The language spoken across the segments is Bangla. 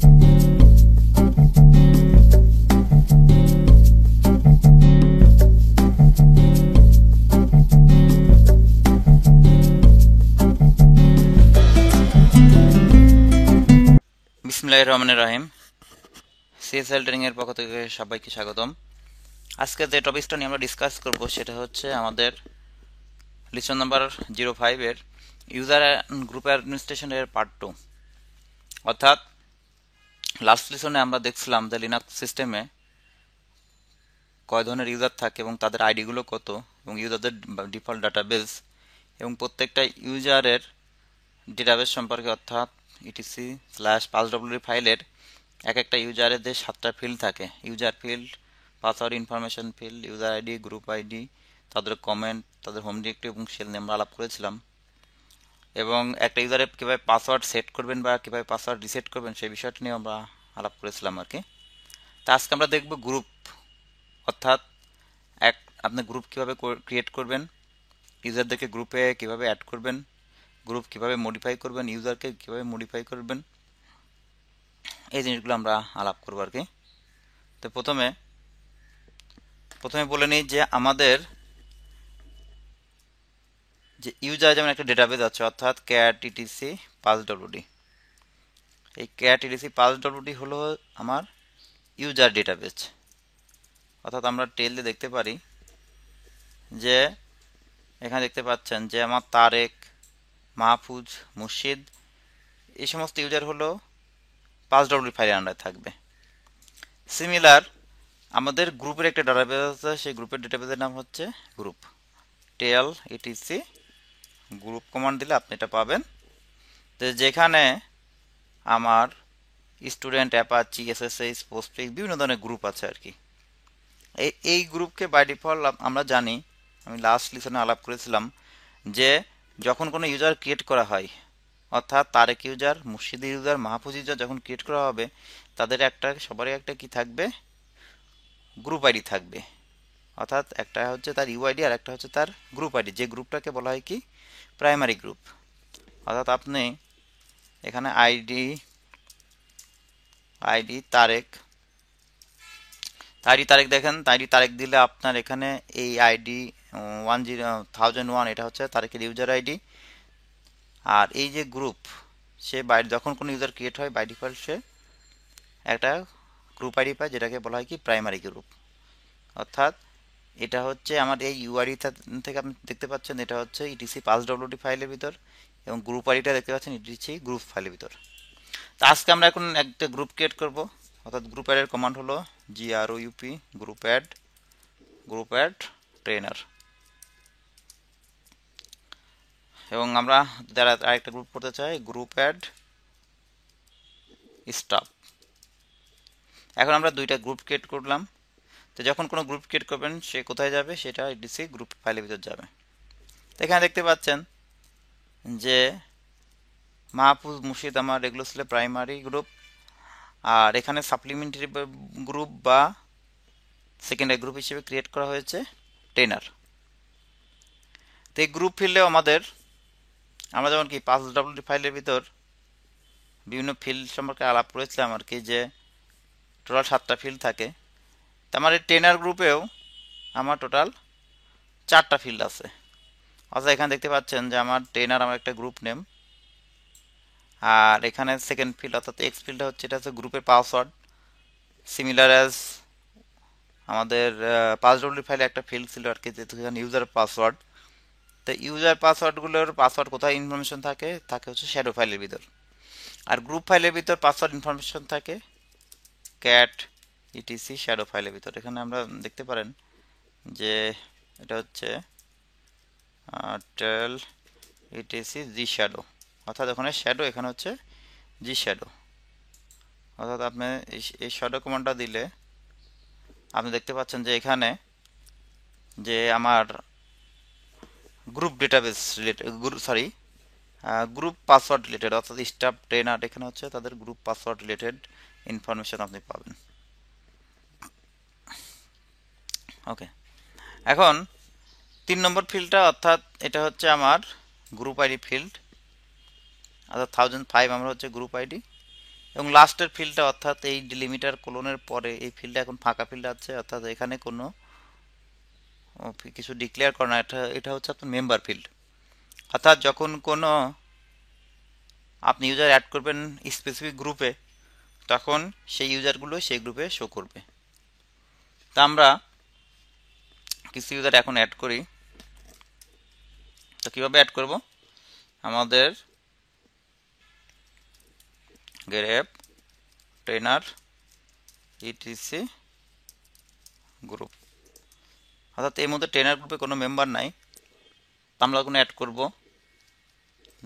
বিসমিল্লাহির রহমানির রহিম। সিএসএল ট্রেনিং এর পক্ষ থেকে সবাইকে স্বাগতম। আজকে যে টপিকটা নিয়ে আমরা ডিসকাস করব সেটা হচ্ছে আমাদের লেসন নাম্বার 05 এর ইউজার গ্রুপ অ্যাডমিনিস্ট্রেশন এর পার্ট 2। অর্থাৎ লাস্ট লেসনে আমরা দেখছিলাম যে লিনাক্স সিস্টেমে কয় ধরনের ইউজার থাকে এবং তাদের আইডি গুলো কত এবং ইউজারদের ডিফল্ট ডাটাবেস এবং প্রত্যেকটা ইউজারের ডেটাবেস সম্পর্কে, অর্থাৎ etc/passwd ফাইলের এক একটা ইউজারের যে 7টা ফিল্ড থাকে, user field, password information field, user ID, group ID, তাদের কমেন্ট, তাদের হোম ডিরেক্টরি এবং শেল নিয়ে আমরা আলাপ করেছিলাম। এবং একটা ইউজারে কীভাবে পাসওয়ার্ড সেট করবেন বা কীভাবে পাসওয়ার্ড রিসেট করবেন সেই বিষয়টা নিয়ে আমরা আলাপ করেছিলাম আর কি। তা আজকে আমরা দেখব গ্রুপ, অর্থাৎ আপনি গ্রুপ কীভাবে ক্রিয়েট করবেন, ইউজারদেরকে গ্রুপে কীভাবে অ্যাড করবেন, গ্রুপ কিভাবে মডিফাই করবেন, ইউজারকে কিভাবে মডিফাই করবেন, এই জিনিসগুলো আমরা আলাপ করব আর কি। তো প্রথমে বলে নিই যে আমাদের যে ইউজার যেমন একটা ডেটাবেস আছে, অর্থাৎ cat etc passwd। এই cat etc passwd হলো আমার ইউজার ডেটাবেস। অর্থাৎ আমরা টেল দিয়ে দেখতে পারি যে এখানে দেখতে পাচ্ছেন যে আমার তারেক, মাহফুজ, মুর্শিদ এই সমস্ত ইউজার হলো passwd ফাইলের আন্ডারে থাকবে। সিমিলার আমাদের গ্রুপের একটা ডেটাবেস আছে, সেই গ্রুপের ডেটাবেসের নাম হচ্ছে গ্রুপ। টেল etc গ্রুপ কমান্ড দিলে আপনি এটা পাবেন, তো যেখানে আমার স্টুডেন্ট, অ্যাপাচি, এসএসএস, পোস্টফিক্স বিভিন্ন ধরনের গ্রুপ আছে আর কি। এই গ্রুপকে বাই ডিফল্ট আমরা জানি, আমি লাস্ট লেসনে আলাপ করেছিলাম যে যখন কোনো ইউজার ক্রিয়েট করা হয়, অর্থাৎ তারেক ইউজার, মুর্শিদ ইউজার, মাহফুজ ইউজার যখন ক্রিয়েট করা হবে তাদের সবারই একটা কি থাকবে, গ্রুপ আইডি থাকবে। অর্থাৎ একটা হচ্ছে তার ইউআইডি আর একটা হচ্ছে তার গ্রুপ আইডি, যে গ্রুপটাকে বলা হয় কি প্রাইমারি গ্রুপ। অর্থাৎ আপনি এখানে আইডি তারেক দেখেন, আইডি তারেক দিলে আপনার এখানে এই আইডি 1001 এটা হচ্ছে তারেকের ইউজার আইডি। আর এই যে গ্রুপ, সে যখন কোনো ইউজার ক্রিয়েট হয় বাই ডিফল্ট সে একটা গ্রুপ আইডি পায়, যেটাকে বলা হয় কি প্রাইমারি গ্রুপ। অর্থাৎ এটা হচ্ছে আমার এই ইউআইডি থেকে আপনি দেখতে পাচ্ছেন এটা হচ্ছে etc/passwd ফাইলের ভিতর, এবং গ্রুপ আইডিটা দেখতে পাচ্ছেন etc গ্রুপ ফাইলের ভিতর। তো আজকে আমরা এখন একটা গ্রুপ ক্রিয়েট করব। অর্থাৎ গ্রুপ অ্যাডের কমান্ড হলো group গ্রুপ অ্যাড ট্রেনার। এবং আমরা যারা আরেকটা গ্রুপ করতে চাই গ্রুপ অ্যাড স্টাফ। এখন আমরা দুইটা গ্রুপ ক্রিয়েট করলাম। তো যখন কোনো গ্রুপ ক্রিয়েট করবেন সে কোথায় যাবে, সেটা etc গ্রুপ ফাইলের ভিতর যাবে। তো এখানে দেখতে পাচ্ছেন যে মাহফুজ, মুর্শিদ আমার এগুলো ছিল প্রাইমারি গ্রুপ, আর এখানে সাপ্লিমেন্টারি গ্রুপ বা সেকেন্ডারি গ্রুপ হিসেবে ক্রিয়েট করা হয়েছে ট্রেনার। তো এই গ্রুপ ফিল্ডে আমরা যেমন কি passwd ফাইলের ভিতর বিভিন্ন ফিল্ড সম্পর্কে আলাপ করেছিলাম আর কি, যে টোটাল 7টা ফিল্ড থাকে। তো আমার এই ট্রেনার গ্রুপেও আমার টোটাল 4টা ফিল্ড আছে। অর্থাৎ এখানে দেখতে পাচ্ছেন যে আমার ট্রেনার আমার একটা গ্রুপ নেম, আর এখানে সেকেন্ড ফিল্ড অর্থাৎ এক্স ফিল্ডটা হচ্ছে এটা হচ্ছে গ্রুপের পাসওয়ার্ড, সিমিলার অ্যাজ আমাদের passwd ফাইলে একটা ফিল্ড ছিল আর কি, যেহেতু এখানে ইউজার পাসওয়ার্ড। তো ইউজার পাসওয়ার্ডগুলোর পাসওয়ার্ড কোথায় ইনফরমেশন থাকে হচ্ছে শ্যাডো ফাইলের ভিতর, আর গ্রুপ ফাইলের ভিতর পাসওয়ার্ড ইনফরমেশন থাকে cat etc শ্যাডো ফাইলের ভিতর। এখানে আমরা দেখতে পারেন যে এটা হচ্ছে টেল etc জি শ্যাডো, অর্থাৎ ওখানে শ্যাডো, এখানে হচ্ছে জি শ্যাডো। অর্থাৎ আপনি এই শ্যাডো কমান্ডটা দিলে আপনি দেখতে পাচ্ছেন যে এখানে যে আমার group database related, group password related, অর্থাৎ স্টাফ, ট্রেনার, এখানে হচ্ছে তাদের গ্রুপ পাসওয়ার্ড রিলেটেড ইনফরমেশন আপনি পাবেন। ওকে, এখন 3 নম্বর ফিল্ডটা, অর্থাৎ এটা হচ্ছে আমার গ্রুপ আইডি ফিল্ড, অর্থাৎ 1005 আমরা হচ্ছে গ্রুপ আইডি। এবং লাস্টের ফিল্ডটা অর্থাৎ এই ডিলিমিটার কোলনের পরে এই ফিল্ডটা এখন ফাঁকা ফিল্ড আছে, অর্থাৎ এখানে কোনো কিছু ডিক্লেয়ার করে না, এটা হচ্ছে আপনার মেম্বার ফিল্ড। অর্থাৎ যখন কোনো আপনি ইউজার অ্যাড করবেন স্পেসিফিক গ্রুপে, তখন সেই ইউজারগুলো সেই গ্রুপে শো করবে। তা আমরা কিছু ইউজার এখন অ্যাড করি। তো কীভাবে অ্যাড করব, আমাদের গ্রেপ ট্রেনার ইটিসি গ্রুপ, অর্থাৎ এর মধ্যে ট্রেনার গ্রুপে কোনো মেম্বার নাই, আমরা এখন অ্যাড করব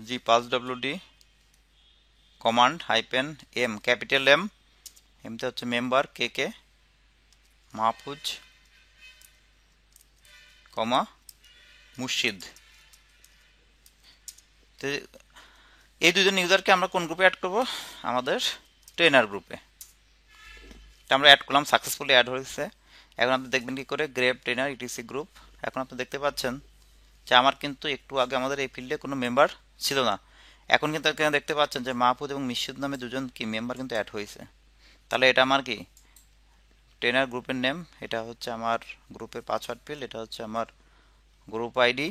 gpasswd command -m, capital M, এমতে হচ্ছে মেম্বার কে মাহফুজ কমা মুর্শিদ। তো এই দুজন ইউজারকে আমরা কোন গ্রুপে অ্যাড করব, আমাদের ট্রেনার গ্রুপে। আমরা অ্যাড করলাম, সাকসেসফুলি অ্যাড হয়েছে। এখন আপনি দেখবেন কি করে গ্রেপ ট্রেনার ইটিসি গ্রুপ। এখন আপনি দেখতে পাচ্ছেন যে আমার কিন্তু একটু আগে আমাদের এই ফিল্ডে কোনো মেম্বার ছিল না, এখন কিন্তু এখানে দেখতে পাচ্ছেন যে মাহফুজ এবং মিশিদ নামে দুজন কি মেম্বার কিন্তু অ্যাড হয়েছে। তাহলে এটা আমার কি ট্রেনার গ্রুপের নেম, এটা হচ্ছে আমার গ্রুপের পাসওয়ার্ড ফিল্ড, এটা হচ্ছে আমার গ্রুপ আইডি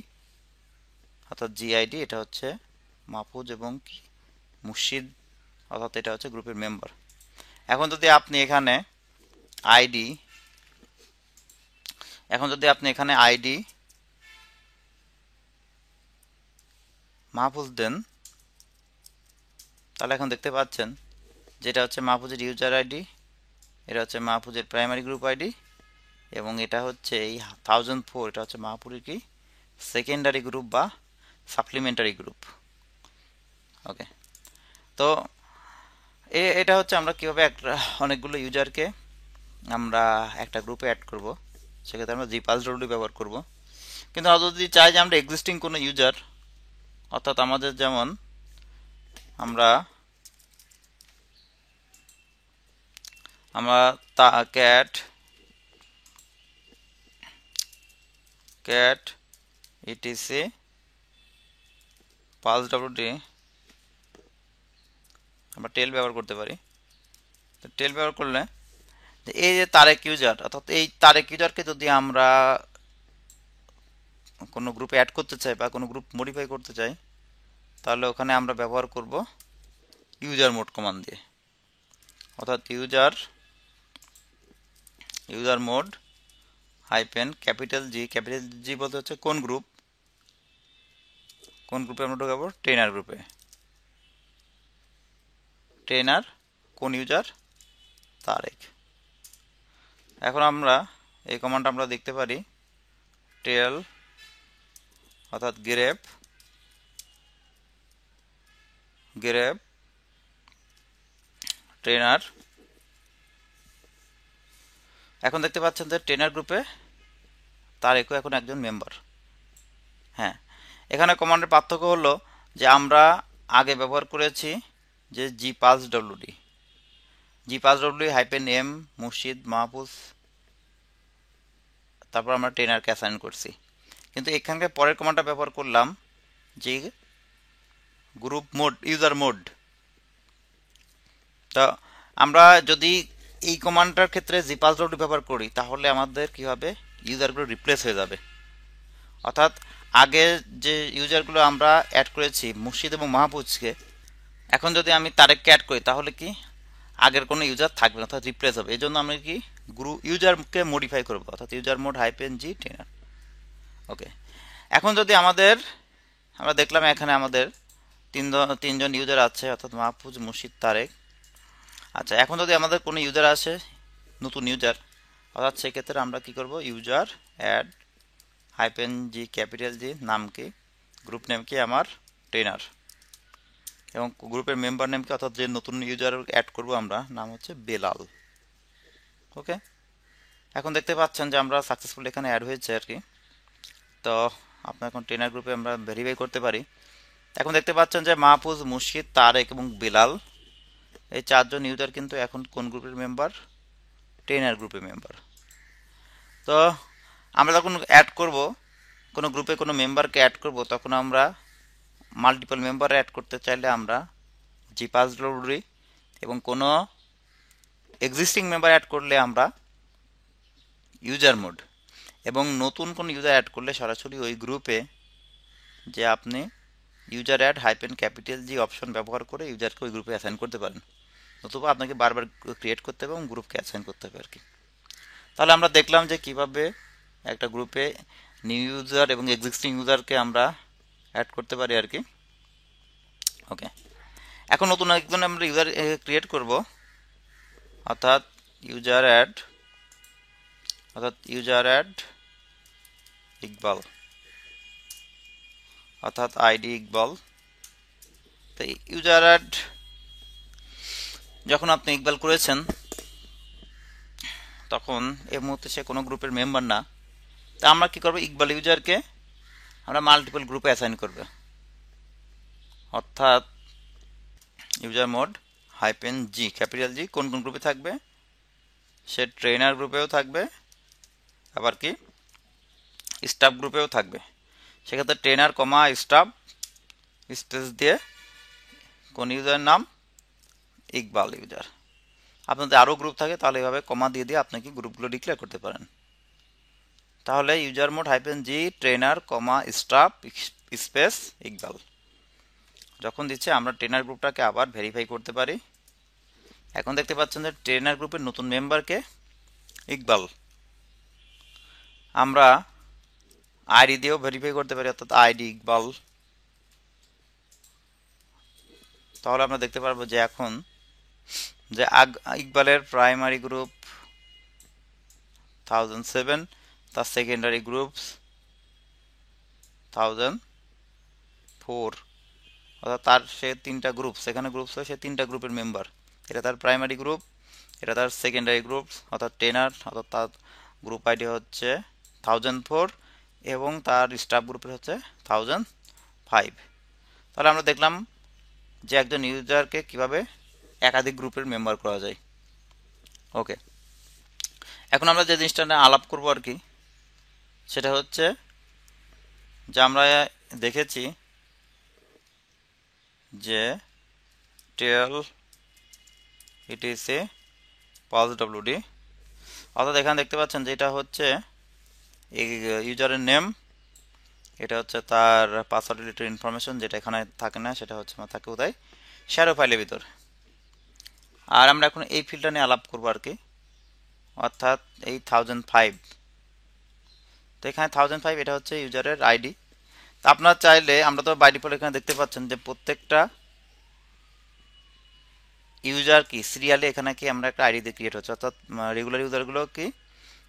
অর্থাৎ জিআইডি, এটা হচ্ছে মাহফুজ এবং কি মুর্শিদ, অর্থাৎ এটা হচ্ছে গ্রুপের মেম্বার। এখন যদি আপনি এখানে আইডি মাহফুজ দেন, তাহলে এখন দেখতে পাচ্ছেন যেটা হচ্ছে মাহফুজের ইউজার আইডি, এটা হচ্ছে মাহফুজের প্রাইমারি গ্রুপ আইডি, এবং এটা হচ্ছে এই 1004, এটা হচ্ছে মাহফুজের কি সেকেন্ডারি গ্রুপ বা সাপ্লিমেন্টারি গ্রুপ। ওকে, তো এটা হচ্ছে আমরা কীভাবে অনেকগুলো ইউজারকে আমরা একটা গ্রুপে অ্যাড করব, সেক্ষেত্রে আমরা gpasswd ব্যবহার করব। কিন্তু আমরা যদি চাই যে আমরা এক্সিস্টিং কোনো ইউজার, অর্থাৎ আমাদের যেমন আমরা ক্যাট ইটিসি passwd আমরা টেল ব্যবহার করতে পারি। তো টেল ব্যবহার করলে এই যে তারেক ইউজার, অর্থাৎ এই তারেক ইউজারকে যদি আমরা কোনো গ্রুপে অ্যাড করতে চাই বা কোনো গ্রুপ মডিফাই করতে চাই, তাহলে ওখানে আমরা ব্যবহার করব ইউজার মোড কমান্ড দিয়ে, অর্থাৎ ইউজার মোড ক্যাপিটাল জি বলতে হচ্ছে কোন গ্রুপে আমরা ঢোকাবো, ট্রেনার গ্রুপে। ট্রেনার কোন ইউজার, তারেক। এখন আমরা এই কমান্ড আমরা দেখতে পারি টেল অর্থাৎ গ্রেপ ট্রেনার। এখন দেখতে পাচ্ছেন যে ট্রেনার গ্রুপে তারেকও এখন একজন মেম্বার। হ্যাঁ, এখানে কমান্ডের পার্থক্য হলো যে আমরা আগে ব্যবহার করেছি যে gpasswd -m মুর্শিদ মাহফুজ, তারপর আমরা ট্রেনারকে অ্যাসাইন করছি। কিন্তু এখানকার পরের কমান্ডটা ব্যবহার করলাম যে গ্রুপ মোড, ইউজার মোড। তো আমরা যদি এই কমান্ডটার ক্ষেত্রে gpasswd ব্যবহার করি, তাহলে আমাদের কি হবে, ইউজারগুলো রিপ্লেস হয়ে যাবে। অর্থাৎ আগে যে ইউজারগুলো আমরা অ্যাড করেছি মুর্শিদ এবং মাহফুজকে, এখন যদি আমি তারেককে অ্যাড করি, তাহলে কি আগের কোনো ইউজার থাকবে না, অর্থাৎ রিপ্লেস হবে। এই জন্য আমরা কি ইউজারকে মডিফাই করবো, অর্থাৎ ইউজার মোড -g ট্রেনার। ওকে, এখন যদি আমরা দেখলাম এখানে আমাদের তিনজন ইউজার আছে, অর্থাৎ মাহফুজ, মুর্শিদ, তারেক। আচ্ছা, এখন যদি আমাদের কোনো ইউজার আসে, নতুন ইউজার, অর্থাৎ সেক্ষেত্রে আমরা কি করব, user add -g capital G, নাম কি, গ্রুপ নেম কি আমার ট্রেনার, এবং গ্রুপের মেম্বার নেম কি, অর্থাৎ যে নতুন ইউজার অ্যাড করব আমরা, নাম হচ্ছে বেলাল। ওকে, এখন দেখতে পাচ্ছেন যে আমরা সাকসেসফুল এখানে অ্যাড হয়েছে আর কি। তো আপনার এখন ট্রেনার গ্রুপে আমরা ভেরিফাই করতে পারি। এখন দেখতে পাচ্ছেন যে মাহফুজ, মুর্শিদ, তারেক এবং বেলাল, এই চারজন ইউজার কিন্তু এখন কোন গ্রুপের মেম্বার, ট্রেনার গ্রুপের মেম্বার। তো আমরা যখন অ্যাড করব, কোনো গ্রুপে কোনো মেম্বারকে অ্যাড করব, তখন আমরা মাল্টিপল মেম্বার অ্যাড করতে চাইলে আমরা gpasswd এবং কোনো এক্সিস্টিং মেম্বার অ্যাড করলে আমরা ইউজার মোড, এবং নতুন কোনো ইউজার অ্যাড করলে সরাসরি ওই গ্রুপে যে আপনি user add capital G option ব্যবহার করে ইউজারকে ওই গ্রুপে অ্যাসাইন করতে পারেন, নতুবা আপনাকে বারবার ক্রিয়েট করতে হবে এবং গ্রুপকে অ্যাসাইন করতে হবে আর কি। তাহলে আমরা দেখলাম যে কিভাবে একটা গ্রুপে নিউ ইউজার এবং এক্সিস্টিং ইউজারকে আমরা অ্যাড করতে পারি আর কি। ওকে, এখন নতুন একজন আমরা ইউজার ক্রিয়েট করব, অর্থাৎ ইউজার অ্যাড ইকবাল, অর্থাৎ আইডি ইকবাল। তো ইউজার অ্যাড যখন আপনি ইকবাল করেছেন তখন এই মুহূর্তে সে কোনো গ্রুপের মেম্বার না। তা আমরা কি করব, ইকবাল ইউজারকে আমরা মাল্টিপল গ্রুপে অ্যাসাইন করব, অর্থাৎ ইউজার মোড -G ক্যাপিটাল জি কোন কোন গ্রুপে থাকবে, সে ট্রেনার গ্রুপেও থাকবে, আবার কি স্টাফ গ্রুপেও থাকবে। সেক্ষেত্রে ট্রেনার কমা স্টাফ স্পেস দিয়ে কোন ইউজার নাম, ইকবাল ইউজার। আপনাদের আরও গ্রুপ থাকে তাহলে এভাবে কমা দিয়ে দিয়ে আপনি কি গ্রুপগুলো ডিক্লেয়ার করতে পারেন। তাহলে ইউজার মোড -G ট্রেনার কমা স্টাফ স্পেস ইকবাল যখন দিচ্ছে আমরা ট্রেনার গ্রুপটাকে আবার ভেরিফাই করতে পারি। এখন দেখতে পাচ্ছেন যে ট্রেনার গ্রুপের নতুন মেম্বারকে ইকবাল আমরা আইডি দিয়েও ভেরিফাই করতে পারি, অর্থাৎ আইডি ইকবাল। তাহলে আমরা দেখতে পারবো যে এখন যে ইকবালের প্রাইমারি গ্রুপ 1007, তার সেকেন্ডারি গ্রুপ 1004, অর্থাৎ তার সে তিনটা গ্রুপ, সেখানে গ্রুপ সে তিনটা গ্রুপের মেম্বার। এটা তার প্রাইমারি গ্রুপ, এটা তার সেকেন্ডারি গ্রুপ অর্থাৎ ট্রেনার, অর্থাৎ তার গ্রুপ আইডি হচ্ছে 1004 এবং তার স্টাফ গ্রুপের হচ্ছে 1005। তাহলে আমরা দেখলাম যে একজন ইউজারকে কিভাবে একাধিক গ্রুপের মেম্বার করা যায়। ওকে, এখন আমরা যে জিনিসটা নিয়ে আলাপ করবো আর কি, সেটা হচ্ছে যে আমরা দেখেছি যে টেল ইটিসি পালস ডব্লিউডি, অর্থাৎ এখানে দেখতে পাচ্ছেন যে এটা হচ্ছে ইউজারের নেম, এটা হচ্ছে তার পাসওয়ার্ড রিলেটেড ইনফরমেশন, যেটা এখানে থাকে না, সেটা হচ্ছে থাকে কোথায়, শ্যাডো ফাইলের ভিতর। আর আমরা এখন এই ফিল্ডটা নিয়ে আলাপ করবো আর কি, অর্থাৎ এই 1005। তো এখানে 1005 এটা হচ্ছে ইউজারের আইডি। তা আপনারা চাইলে, আমরা তো বাই ডিফল্ট এখানে দেখতে পাচ্ছেন যে প্রত্যেকটা ইউজার কি সিরিয়ালে এখানে কি আমরা একটা আইডি দিয়ে ক্রিয়েট হচ্ছে, অর্থাৎ রেগুলার ইউজারগুলো কি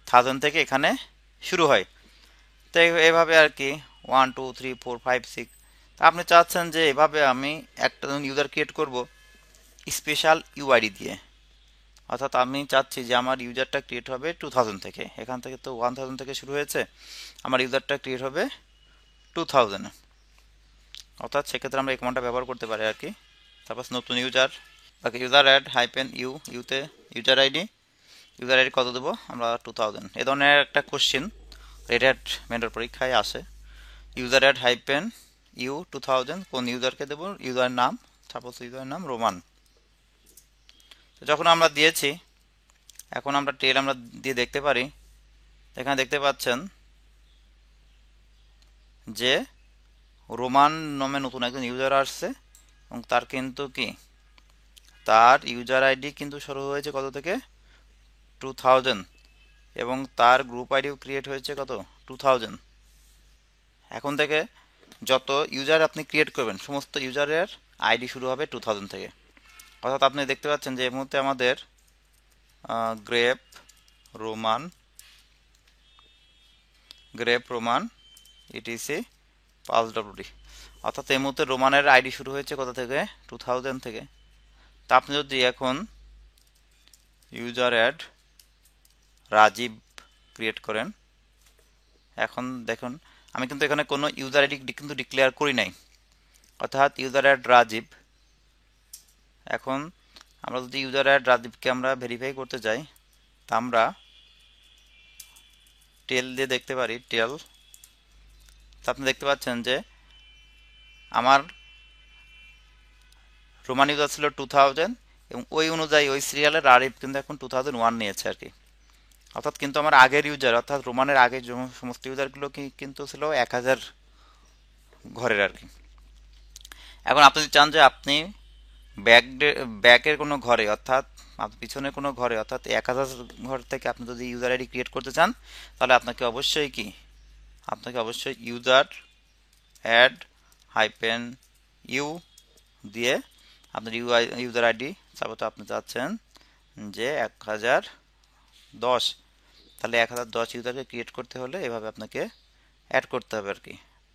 1000 থেকে এখানে শুরু হয়। তো এইভাবে আর কি 1 2 3 4 5 6। তা আপনি চাচ্ছেন যে এভাবে আমি একটা ইউজার ক্রিয়েট করব স্পেশাল ইউআইডি দিয়ে, অর্থাৎ আমি চাচ্ছি যে আমার ইউজারটা ক্রিয়েট হবে 2000 থেকে, এখান থেকে তো 1000 থেকে শুরু হয়েছে, আমার ইউজারটা ক্রিয়েট হবে 2000, অর্থাৎ সেক্ষেত্রে আমরা এই কমান্ডটা ব্যবহার করতে পারি আর কি। তারপর নতুন ইউজার, ওকে, ইউজার অ্যাড ইউতে ইউজার আইডি কত দেবো আমরা 2000। এ ধরনের একটা কোশ্চেন রেড হ্যাট ভেন্ডর পরীক্ষায় আসে। ইউজার অ্যাড ইউ 2000 কোন ইউজারকে দেবো, ইউজার নাম, সাপোজ ইউজার নাম রোমান। তো যখন আমরা দিয়েছি, এখন আমরা টেল আমরা দিয়ে দেখতে পারি, এখানে দেখতে পাচ্ছেন যে রোমান নামে নতুন একজন ইউজার আসছে এবং তার কিন্তু কি তার ইউজার আইডি কিন্তু শুরু হয়েছে কত থেকে 2000 এবং তার গ্রুপ আইডিও ক্রিয়েট হয়েছে কত 2000। এখন থেকে যত ইউজার আপনি ক্রিয়েট করবেন সমস্ত ইউজারের আইডি শুরু হবে 2000 থেকে, অর্থাৎ আপনি দেখতে পাচ্ছেন যে এই মুহূর্তে আমাদের grape Roman etc pulse WD, অর্থাৎ এই মুহূর্তে রোমানের আইডি শুরু হয়েছে কত থেকে 2000 থেকে। তা আপনি যদি এখন ইউজার অ্যাড রাজীব ক্রিয়েট করেন, এখন দেখুন আমি কিন্তু এখানে কোনো ইউজার আইডি কিন্তু ডিক্লেয়ার করি নাই, অর্থাৎ ইউজার অ্যাড রাজীব। এখন আমরা যদি ইউজার অ্যাড রাজীবকে আমরা ভেরিফাই করতে চাই, তা আমরা টেল দিয়ে দেখতে পারি, টেল। তা আপনি দেখতে পাচ্ছেন যে আমার রোমান ইউজার ছিল 2000 এবং ওই অনুযায়ী ওই সিরিয়ালের আরিফ কিন্তু এখন 2001 নিয়েছে আর কি। অর্থাৎ কিন্তু আমার আগের ইউজার অর্থাৎ রোমানের আগের সমস্ত ইউজারগুলো কিন্তু ছিল 1000 ঘরের আর কি। এখন আপনি যদি চান যে আপনি ব্যাকের কোনো ঘরে অর্থাৎ পিছনের কোনো ঘরে অর্থাৎ 1000 ঘর থেকে আপনি যদি ইউজার আইডি ক্রিয়েট করতে চান, তাহলে আপনাকে অবশ্যই ইউজার অ্যাড হাইপেন ইউ দিয়ে আপনার ইউজার আইডি তারপর তো আপনি চাচ্ছেন যে 1010, তাহলে 1010 ইউজারকে ক্রিয়েট করতে হলে এভাবে আপনাকে অ্যাড করতে হবে আর কি।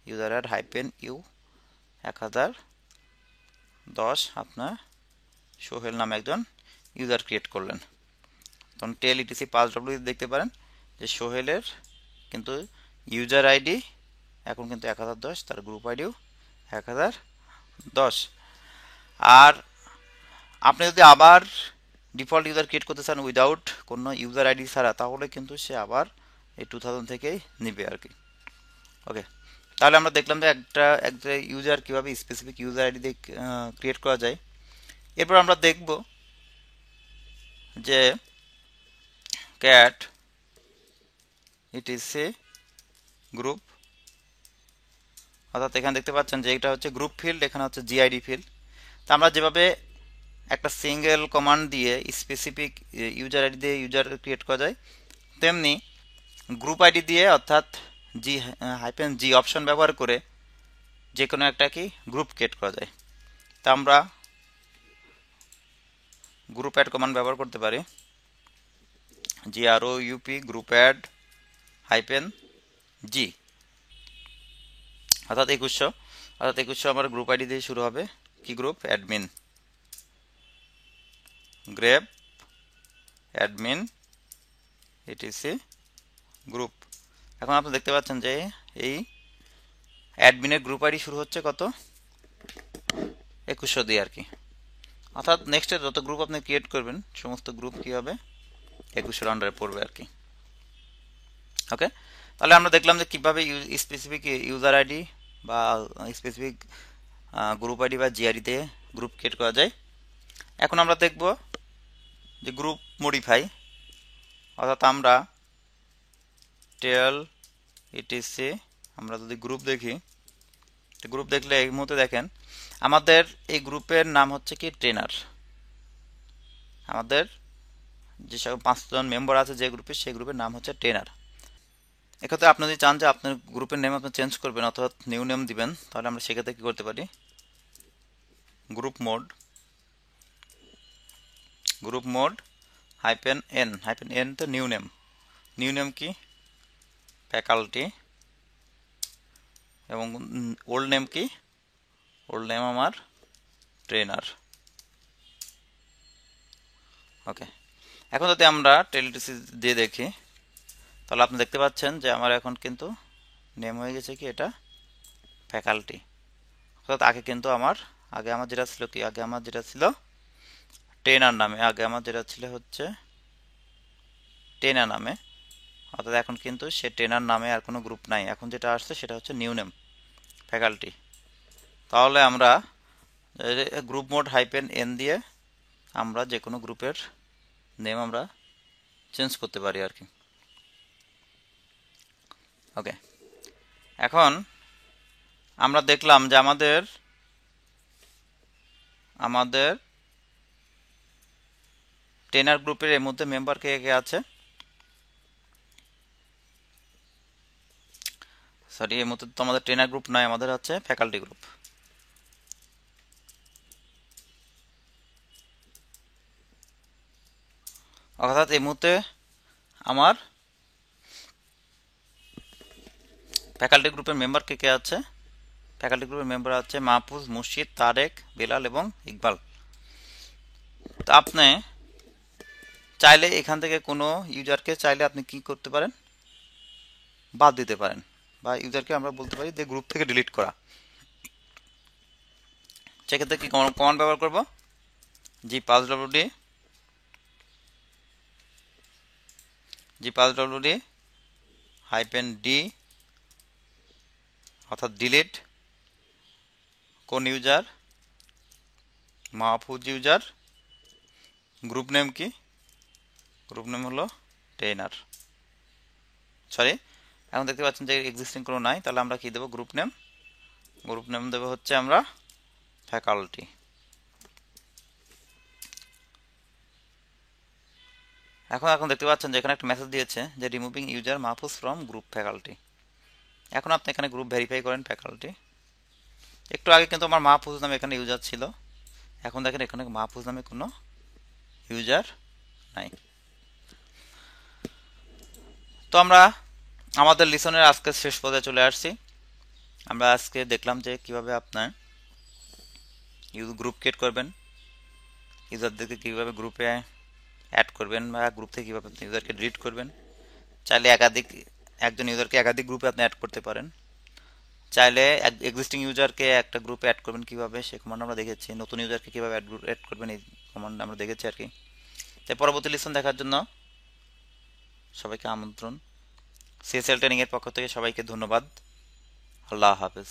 ইউজার অ্যাড হাইপেন ইউ 1010 আপনার সোহেল নামে একজন ইউজার ক্রিয়েট করলেন। তখন টেল ইটিসি পাস ডব্লিউ দেখতে পারেন যে সোহেলের কিন্তু ইউজার আইডি এখন কিন্তু 1010, তার গ্রুপ আইডিও 1010। আর আপনি যদি আবার ডিফল্ট ইউজার ক্রিয়েট করতে চান উইদাউট কোনো ইউজার আইডি ছাড়া, তাহলে কিন্তু সে আবার এই 2000 থেকেই নিবে আর কি। ওকে, তাহলে আমরা দেখলাম যে একটা ইউজার কীভাবে স্পেসিফিক ইউজার আইডি দিয়ে ক্রিয়েট করা যায়। এরপর আমরা দেখব যে ক্যাট ইটিসি গ্রুপ, অর্থাৎ এখানে দেখতে পাচ্ছেন যে এটা হচ্ছে গ্রুপ ফিল্ড, এখানে হচ্ছে জিআইডি ফিল্ড। তা আমরা যেভাবে একটা সিঙ্গেল কমান্ড দিয়ে স্পেসিফিক ইউজার আইডি দিয়ে ইউজার ক্রিয়েট করা যায়, তেমনি গ্রুপ আইডি দিয়ে অর্থাৎ জি অপশন ব্যবহার করে যে কোনো একটা কি গ্রুপ ক্রিয়েট করা যায়। তা আমরা গ্রুপ অ্যাড কমান্ড ব্যবহার করতে পারি, GROUP গ্রুপ অ্যাড হাইপেন জি, অর্থাৎ 2100 আমার গ্রুপ আইডি দিয়ে শুরু হবে। কি group? Admin, grape admin etc group. এখন আপনি দেখতে পাচ্ছেন যে এই অ্যাডমিনের গ্রুপ আইডি শুরু হচ্ছে কত? 2100 দিয়ে আর কি। অর্থাৎ নেক্সটে যত গ্রুপ আপনি ক্রিয়েট করবেন সমস্ত গ্রুপ কি হবে 2100 আন্ডারে পড়বে আর কি। ওকে, তাহলে আমরা দেখলাম যে কিভাবে স্পেসিফিক ইউজার আইডি বা স্পেসিফিক গ্রুপ আইডি বা জিআইডি দিয়ে গ্রুপ ক্রিয়েট করা যায়। এখন আমরা দেখব যে গ্রুপ মডিফাই, অর্থাৎ আমরা টেল ইটিসি আমরা যদি গ্রুপ দেখি, গ্রুপ দেখলে এই মুহূর্তে দেখেন আমাদের এই গ্রুপের নাম হচ্ছে কি ট্রেনার। আমাদের যেসব 5 জন মেম্বার আছে যে গ্রুপে, সেই গ্রুপের নাম হচ্ছে ট্রেনার। এক্ষেত্রে আপনি যদি চান যে আপনার গ্রুপের নেম আপনি চেঞ্জ করবেন অর্থাৎ নিউ নেম দিবেন, তাহলে আমরা সেক্ষেত্রে কি করতে পারি, গ্রুপ মোড হাইপেন এন তো নিউ নেম কি ফ্যাকাল্টি, এবং ওল্ড নেম কি, ওল্ড নেম আমার ট্রেনার। ওকে, এখন যদি আমরা টেলিটিসি দিয়ে দেখি, তাহলে আপনি দেখতে পাচ্ছেন যে আমার এখন কিন্তু নেম হয়ে গেছে কি এটা ফ্যাকাল্টি। অর্থাৎ আগে আমার যেটা ছিল কি, আগে আমার যেটা ছিল ট্রেনার নামে, হচ্ছে ট্রেনার নামে, অর্থাৎ এখন কিন্তু সে ট্রেনার নামে আর কোনো গ্রুপ নাই, এখন যেটা আসছে সেটা হচ্ছে নিউ নেম ফ্যাকাল্টি। তাহলে আমরা গ্রুপ মোড হাইপেন এন দিয়ে আমরা যে কোনো গ্রুপের নেম আমরা চেঞ্জ করতে পারি আর কি। ওকে, এখন আমরা দেখলাম যে আমাদের ট্রেনার গ্রুপের এর মধ্যে মেম্বার কে কে আছে, সরি এর মধ্যে তো আমাদের ট্রেনার গ্রুপ নয়, আমাদের হচ্ছে ফ্যাকাল্টি গ্রুপ। অর্থাৎ এই মুহূর্তে আমার ফ্যাকাল্টি গ্রুপের মেম্বার কে কে আছে, ফ্যাকাল্টি গ্রুপের মেম্বার আছে মাহফুজ, মুর্শিদ, তারেক, বেলাল এবং ইকবাল। তো আপনি চাইলে এখান থেকে কোনো ইউজারকে চাইলে আপনি কি করতে পারেন, বাদ দিতে পারেন, বা ইউজারকে আমরা বলতে পারি যে গ্রুপ থেকে ডিলিট করা। সেক্ষেত্রে কি কমান্ড ব্যবহার করব, gpasswd হাইপেন ডি, অর্থাৎ ডিলিট কোন user, Mahfuz user group name কি? গ্রুপ নেম হলো ট্রেনার। সরি, এখন দেখতে পাচ্ছেন যে এক্সিস্টিং কোনো নাই, তাহলে আমরা কি দেবো? Group name. গ্রুপ নেম দেবো হচ্ছে আমরা ফ্যাকাল্টি। এখন দেখতে পাচ্ছেন যে এখানে একটা মেসেজ দিয়েছে যে removing user Mahfuz from group faculty. এখন আপনি এখানে গ্রুপ ভেরিফাই করেন ফ্যাকাল্টি। একটু আগে কিন্তু আমার মাহফুজ নামে এখানে ইউজার ছিল, এখন দেখেন এখানে মাহফুজ নামে কোনো ইউজার নাই। তো আমরা আমাদের লিসনের আজকে শেষ পর্যায়ে চলে আসছি। আমরা আজকে দেখলাম যে কিভাবে আপনার গ্রুপ ক্রিয়েট করবেন, ইউজারদেরকে কীভাবে গ্রুপে অ্যাড করবেন, বা গ্রুপ থেকে কীভাবে আপনি ইউজারকে ডিলিট করবেন। চাইলে একজন ইউজারকে একাধিক গ্রুপে আপনি অ্যাড করতে পারেন। চাইলে এক্সিস্টিং ইউজারকে একটা গ্রুপে অ্যাড করবেন কীভাবে, সে কমান্ড আমরা দেখেছি। নতুন ইউজারকে কীভাবে অ্যাড করবেন, এই কমান্ড আমরা দেখেছি আর কি। তাই পরবর্তী লিসন দেখার জন্য সবাইকে আমন্ত্রণ। সিএসএল ট্রেনিংয়ের পক্ষ থেকে সবাইকে ধন্যবাদ। আল্লাহ হাফেজ।